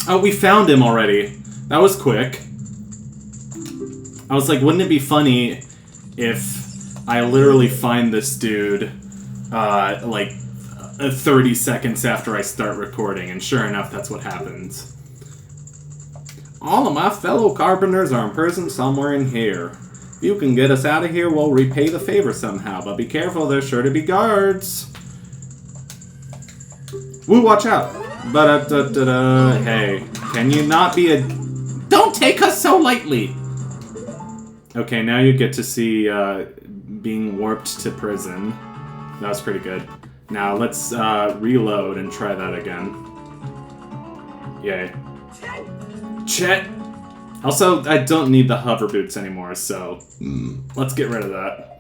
Oh, we found him already. That was quick. I was like, wouldn't it be funny if I literally find this dude, like, 30 seconds after I start recording, and sure enough, that's what happens. All of my fellow carpenters are in prison somewhere in here. If you can get us out of here, we'll repay the favor somehow, but be careful, there's sure to be guards. Woo, watch out! Hey, can you not be a... Don't take us so lightly! Okay, now you get to see, being warped to prison. That was pretty good. Now, let's, reload and try that again. Yay. Chet! Also, I don't need the hover boots anymore, so... let's get rid of that.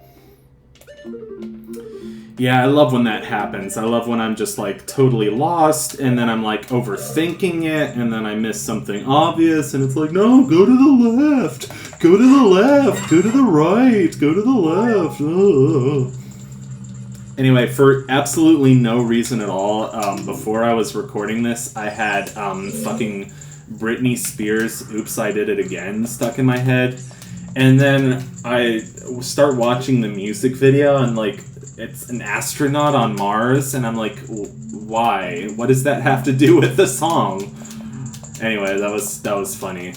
Yeah, I love when that happens. I love when I'm just, like, totally lost, and then I'm, like, overthinking it, and then I miss something obvious, and it's like, no, go to the left! Go to the left! Go to the right! Go to the left! Ugh. Anyway, for absolutely no reason at all, before I was recording this, I had, fucking Britney Spears' Oops, I Did It Again stuck in my head, and then I start watching the music video, and, like, it's an astronaut on Mars, and I'm like, why? What does that have to do with the song? Anyway, that was funny.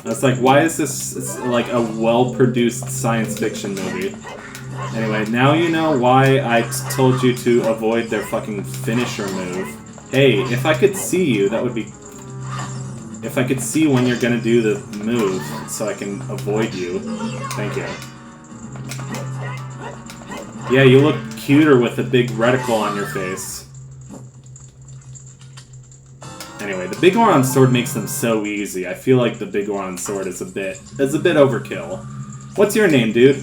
I was like, why is this like a well-produced science fiction movie? Anyway, now you know why I told you to avoid their fucking finisher move. Hey, if I could see you, that would be... If I could see when you're gonna do the move, so I can avoid you. Thank you. Yeah, you look cuter with a big reticle on your face. Anyway, the Big Oron Sword makes them so easy. I feel like the Big Oron Sword is a bit overkill. What's your name, dude?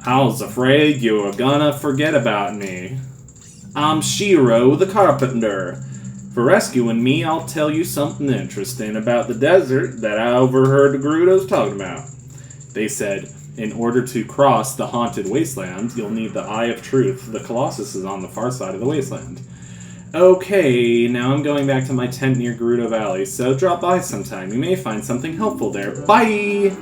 I was afraid you were gonna forget about me. I'm Shiro the Carpenter. For rescuing me, I'll tell you something interesting about the desert that I overheard the Gerudos talking about. They said, in order to cross the haunted wasteland, you'll need the Eye of Truth. The Colossus is on the far side of the wasteland. Okay, now I'm going back to my tent near Gerudo Valley, so drop by sometime. You may find something helpful there. Bye!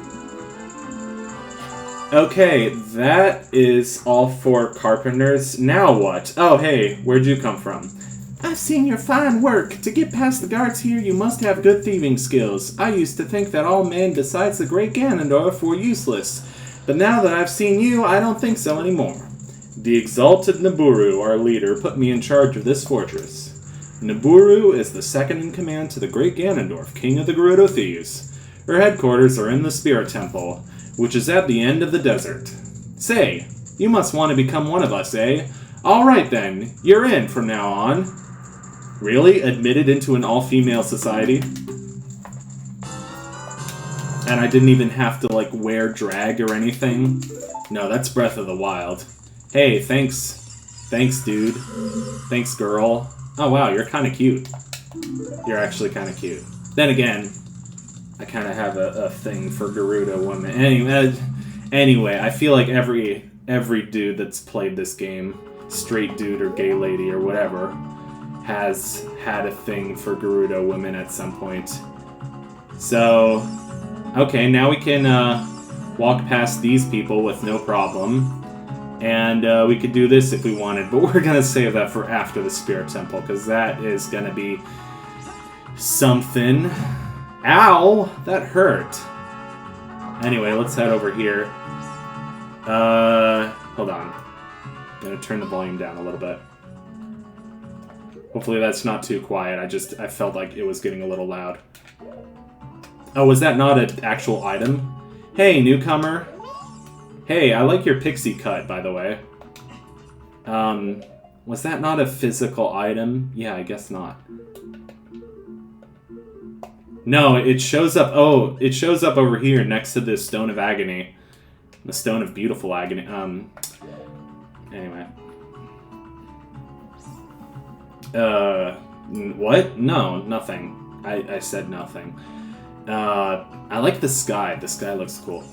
Okay, that is all for carpenters. Now what? Oh, hey, where'd you come from? I've seen your fine work. To get past the guards here, you must have good thieving skills. I used to think that all men besides the great Ganondorf were useless. But now that I've seen you, I don't think so anymore. The exalted Nabooru, our leader, put me in charge of this fortress. Nabooru is the second in command to the great Ganondorf, king of the Gerudo Thieves. Her headquarters are in the Spirit Temple, which is at the end of the desert. Say, you must want to become one of us, eh? Alright then, you're in from now on. Really? Admitted into an all-female society? And I didn't even have to, like, wear drag or anything? No, that's Breath of the Wild. Hey, thanks. Thanks, dude. Thanks, girl. Oh, wow, you're kind of cute. You're actually kind of cute. Then again, I kind of have a thing for Gerudo women. Anyway, I feel like every dude that's played this game, straight dude or gay lady or whatever, has had a thing for Gerudo women at some point. So... okay, now we can walk past these people with no problem. And we could do this if we wanted, but we're going to save that for after the Spirit Temple, because that is going to be something. Ow! That hurt. Anyway, let's head over here. Hold on. I'm going to turn the volume down a little bit. Hopefully that's not too quiet. I felt like it was getting a little loud. Oh, was that not an actual item? Hey, newcomer. Hey, I like your pixie cut, by the way. Was that not a physical item? Yeah, I guess not. No, it shows up... oh, it shows up over here next to the Stone of Agony. The Stone of Beautiful Agony. Anyway. What? No, nothing. I said nothing. I like the sky. The sky looks cool.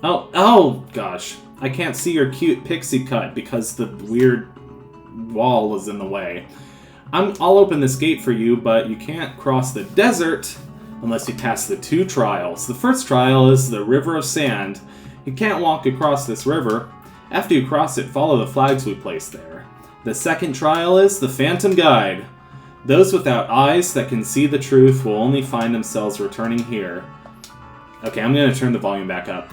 Oh, gosh. I can't see your cute pixie cut because the weird wall is in the way. I'll open this gate for you, but you can't cross the desert unless you pass the 2 trials. The first trial is the River of Sand. You can't walk across this river. After you cross it, follow the flags we placed there. The second trial is the Phantom Guide. Those without eyes that can see the truth will only find themselves returning here. Okay, I'm going to turn the volume back up.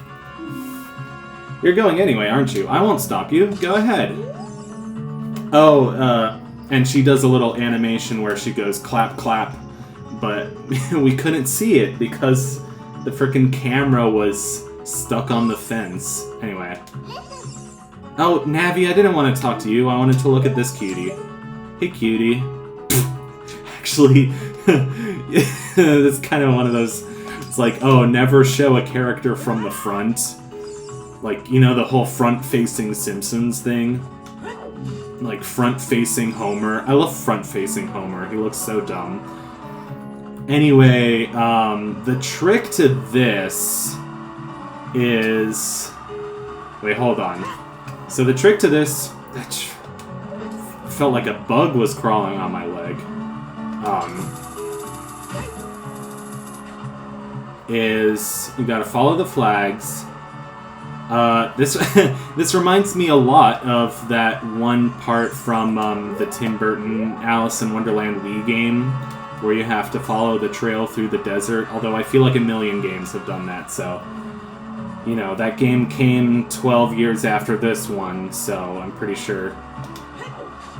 You're going anyway, aren't you? I won't stop you. Go ahead. Oh, and she does a little animation where she goes clap, clap. But we couldn't see it because the frickin' camera was stuck on the fence. Anyway. Oh, Navi, I didn't want to talk to you. I wanted to look at this cutie. Hey, cutie. Actually, it's kind of one of those... It's like, oh, never show a character from the front. Like, you know, the whole front-facing Simpsons thing? Like, front-facing Homer. I love front-facing Homer. He looks so dumb. Anyway, the trick to this is... Wait, hold on. So the trick to this... That felt like a bug was crawling on my leg. Is you gotta follow the flags. This reminds me a lot of that one part from the Tim Burton Alice in Wonderland Wii game, where you have to follow the trail through the desert. Although I feel like a million games have done that, so you know that game came 12 years after this one, so I'm pretty sure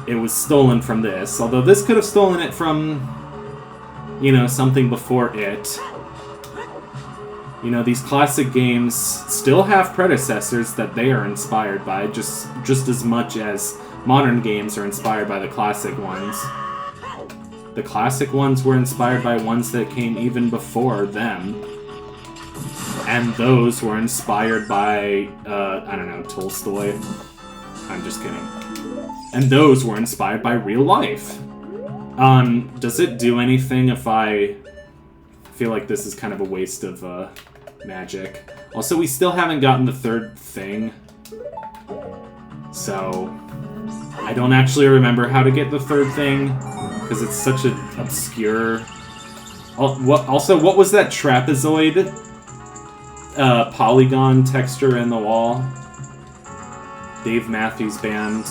it was stolen from this. Although this could have stolen it from, you know, something before it. You know, these classic games still have predecessors that they are inspired by, just as much as modern games are inspired by the classic ones. The classic ones were inspired by ones that came even before them. And those were inspired by, I don't know, Tolstoy. I'm just kidding. And those were inspired by real life. Does it do anything if I feel like this is kind of a waste of, magic? Also, we still haven't gotten the 3rd thing. So, I don't actually remember how to get the 3rd thing, because it's such an obscure... Also, what was that trapezoid polygon texture in the wall? Dave Matthews Band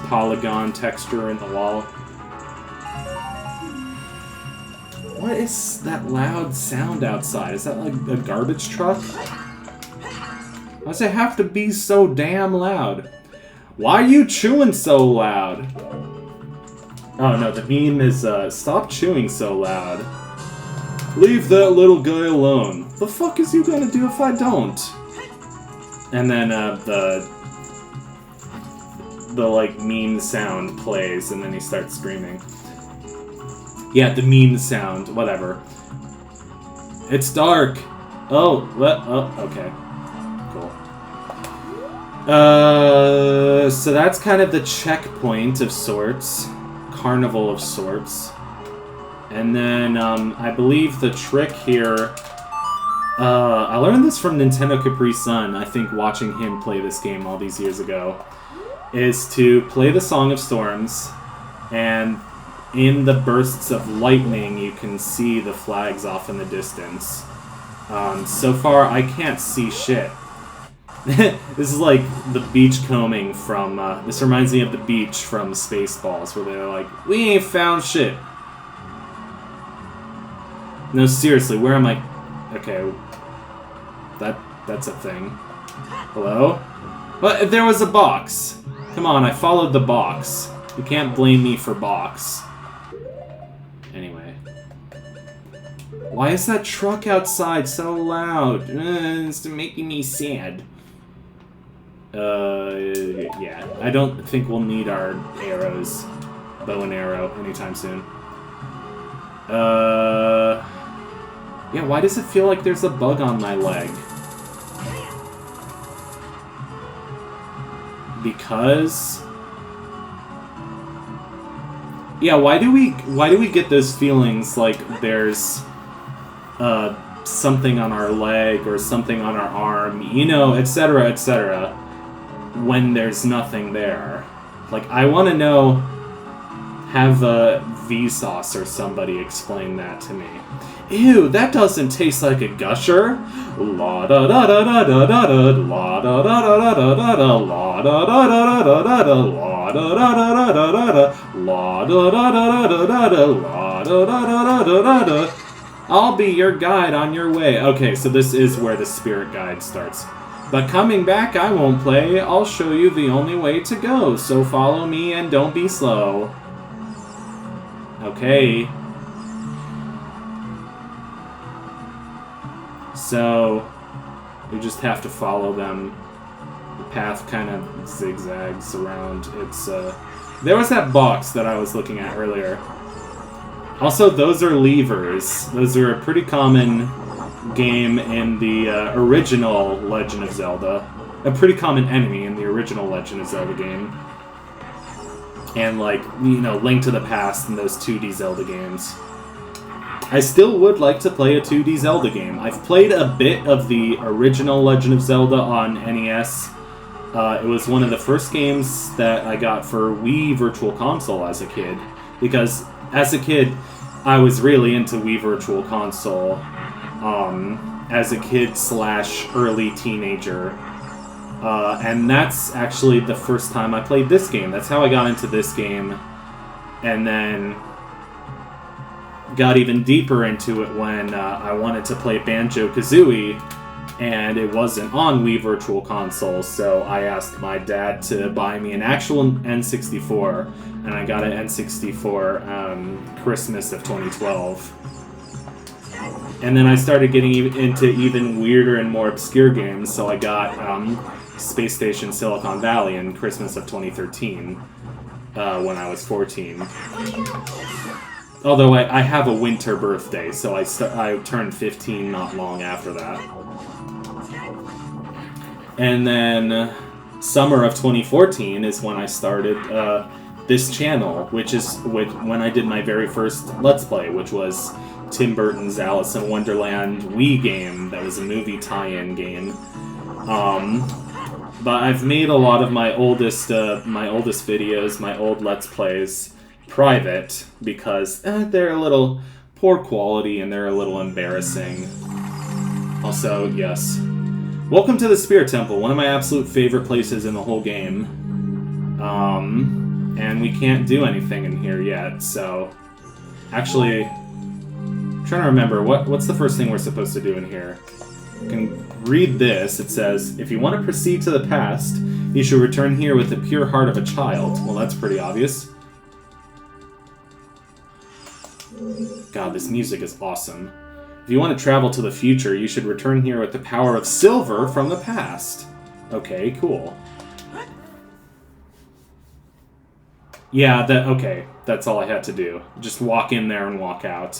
polygon texture in the wall. What is that loud sound outside? Is that like a garbage truck? Why does it have to be so damn loud? Why are you chewing so loud? Oh no, the meme is, stop chewing so loud. Leave that little guy alone. The fuck is you gonna do if I don't? And then, the like, meme sound plays, and then he starts screaming. Yeah, the meme sound, whatever. It's dark. Oh, what? Oh, okay. Cool. So that's kind of the checkpoint of sorts. Carnival of sorts. And then, I believe the trick here... I learned this from Nintendo Capri Sun, I think, watching him play this game all these years ago. Is to play the Song of Storms, and in the bursts of lightning, you can see the flags off in the distance. So far, I can't see shit. This is like the beachcombing from, this reminds me of the beach from Spaceballs, where they're like, we ain't found shit. No, seriously, where am I? Okay, that's a thing. Hello? But there was a box. Come on, I followed the box. You can't blame me for box. Anyway. Why is that truck outside so loud? It's making me sad. Yeah. I don't think we'll need our arrows. Bow and arrow anytime soon. Yeah, why does it feel like there's a bug on my leg? Because... Yeah, why do we get those feelings like there's something on our leg or something on our arm, you know, etc., when there's nothing there. Like, I want to know, have Vsauce or somebody explain that to me. Ew, that doesn't taste like a gusher. La da da da da da da da, la da da da da da da, la da da da da da da, la da da da da da da, la da da da da da da, la da da da da da. I'll be your guide on your way. Okay, so this is where the spirit guide starts. But coming back, I won't play. I'll show you the only way to go. So follow me and don't be slow. Okay. So, you just have to follow them. The path kind of zigzags around. It's, there was that box that I was looking at earlier. Also, those are levers. Those are a pretty common game in the original Legend of Zelda. A pretty common enemy in the original Legend of Zelda game. And, like, you know, Link to the Past and those 2D Zelda games. I still would like to play a 2D Zelda game. I've played a bit of the original Legend of Zelda on NES. It was one of the first games that I got for Wii Virtual Console as a kid. Because, as a kid, I was really into Wii Virtual Console. As a kid / early teenager. And that's actually the first time I played this game. That's how I got into this game. And then got even deeper into it when I wanted to play Banjo-Kazooie, and it wasn't on Wii Virtual Console, so I asked my dad to buy me an actual N64, and I got an N64 Christmas of 2012. And then I started getting into even weirder and more obscure games, so I got Space Station Silicon Valley in Christmas of 2013, when I was 14. Although I have a winter birthday, so I turned 15 not long after that. And then summer of 2014 is when I started this channel, which is when I did my very first Let's Play, which was Tim Burton's Alice in Wonderland Wii game. That was a movie tie-in game. But I've made a lot of my oldest videos, my old Let's Plays, private, because they're a little poor quality and they're a little embarrassing. Also, yes. Welcome to the Spirit Temple, one of my absolute favorite places in the whole game. And we can't do anything in here yet, so... Actually, I'm trying to remember, what's the first thing we're supposed to do in here? You can read this. It says, if you want to proceed to the past, you should return here with the pure heart of a child. Well, that's pretty obvious. God, this music is awesome. If you want to travel to the future, you should return here with the power of silver from the past. Okay, cool. Yeah, okay, that's all I had to do. Just walk in there and walk out.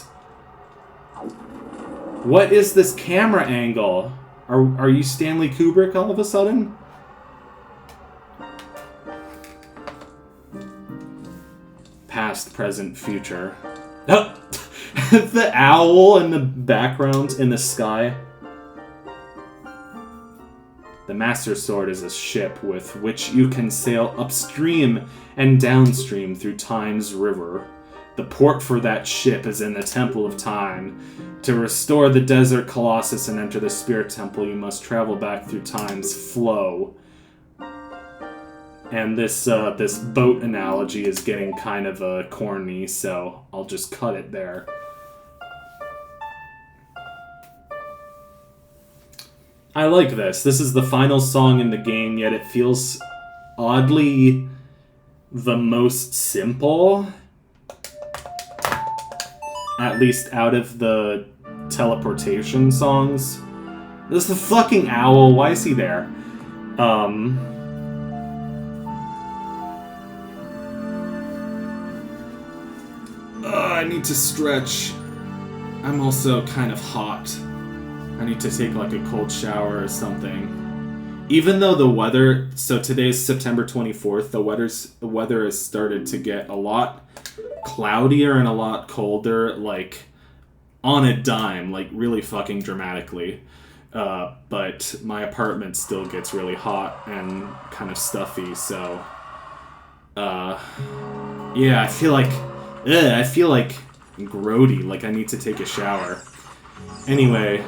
What is this camera angle? Are you Stanley Kubrick all of a sudden? Past, present, future. Oh! The owl in the background in the sky. The Master Sword is a ship with which you can sail upstream and downstream through Time's river. The port for that ship is in the Temple of Time. To restore the Desert Colossus and enter the Spirit Temple, you must travel back through Time's flow. And this boat analogy is getting kind of corny, so I'll just cut it there. I like this. This is the final song in the game, yet it feels oddly the most simple. At least out of the teleportation songs. This is the fucking owl. Why is he there? I need to stretch. I'm also kind of hot. I need to take like a cold shower or something. Even though the weather, so today's September 24th, the weather has started to get a lot cloudier and a lot colder. Like, on a dime, like really fucking dramatically. But my apartment still gets really hot and kind of stuffy, so yeah, I feel like grody, like I need to take a shower. Anyway,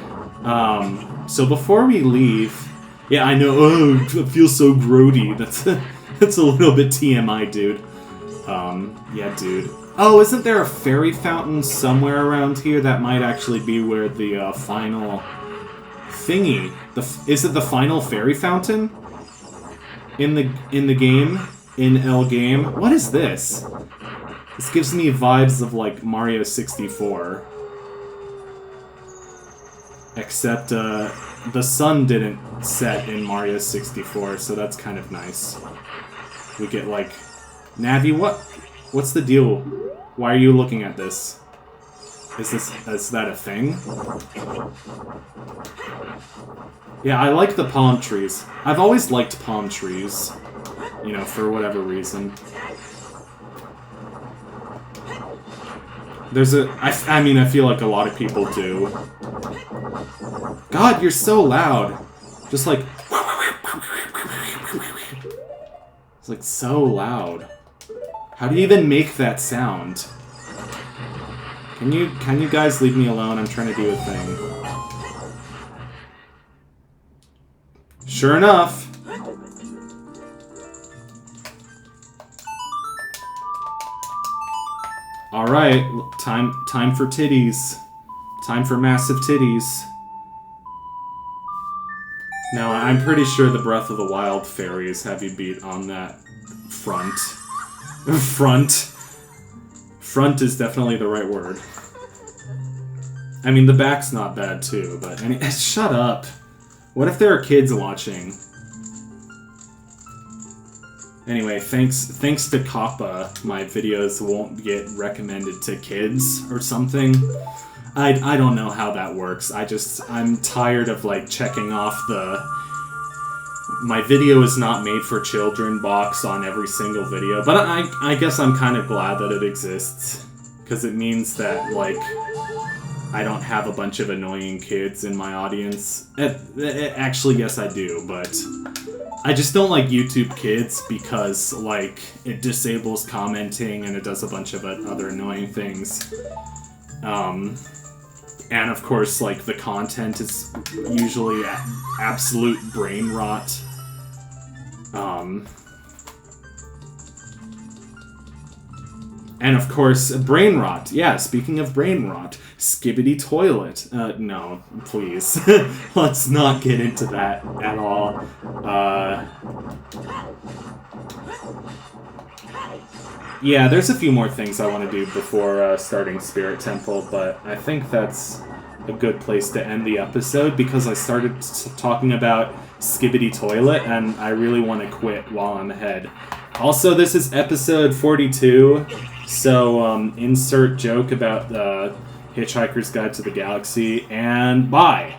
so before we leave, yeah, I know, oh, I feel so grody. That's a little bit TMI, dude. Yeah, dude. Oh, isn't there a fairy fountain somewhere around here that might actually be where the final thingy? Is it the final fairy fountain in the game? In L game? What is this? This gives me vibes of like Mario 64. Except the sun didn't set in Mario 64, so that's kind of nice. We get like, Navi, what's the deal? Why are you looking at this? Is that a thing? Yeah, I like the palm trees. I've always liked palm trees, you know, for whatever reason. I mean, I feel like a lot of people do. God, you're so loud. Just like... It's like so loud. How do you even make that sound? Can you guys leave me alone? I'm trying to do a thing. Sure enough. Alright, time for titties. Time for massive titties. Now, I'm pretty sure the Breath of the Wild fairies have you beat on that front. Front is definitely the right word. I mean, the back's not bad too, but shut up. What if there are kids watching? Anyway, thanks to Kappa, my videos won't get recommended to kids or something. I don't know how that works. I'm tired of like checking off my video is not made for children box on every single video, but I guess I'm kind of glad that it exists, because it means that like I don't have a bunch of annoying kids in my audience. Actually, yes I do, but I just don't like YouTube Kids because like it disables commenting and it does a bunch of other annoying things. And of course, like, the content is usually absolute brain rot. And of course, brain rot. Yeah, speaking of brain rot, Skibbity Toilet. No, please. Let's not get into that at all. Yeah, there's a few more things I want to do before starting Spirit Temple, but I think that's a good place to end the episode because I started talking about Skibbity Toilet, and I really want to quit while I'm ahead. Also, this is episode 42, so insert joke about the Hitchhiker's Guide to the Galaxy, and bye!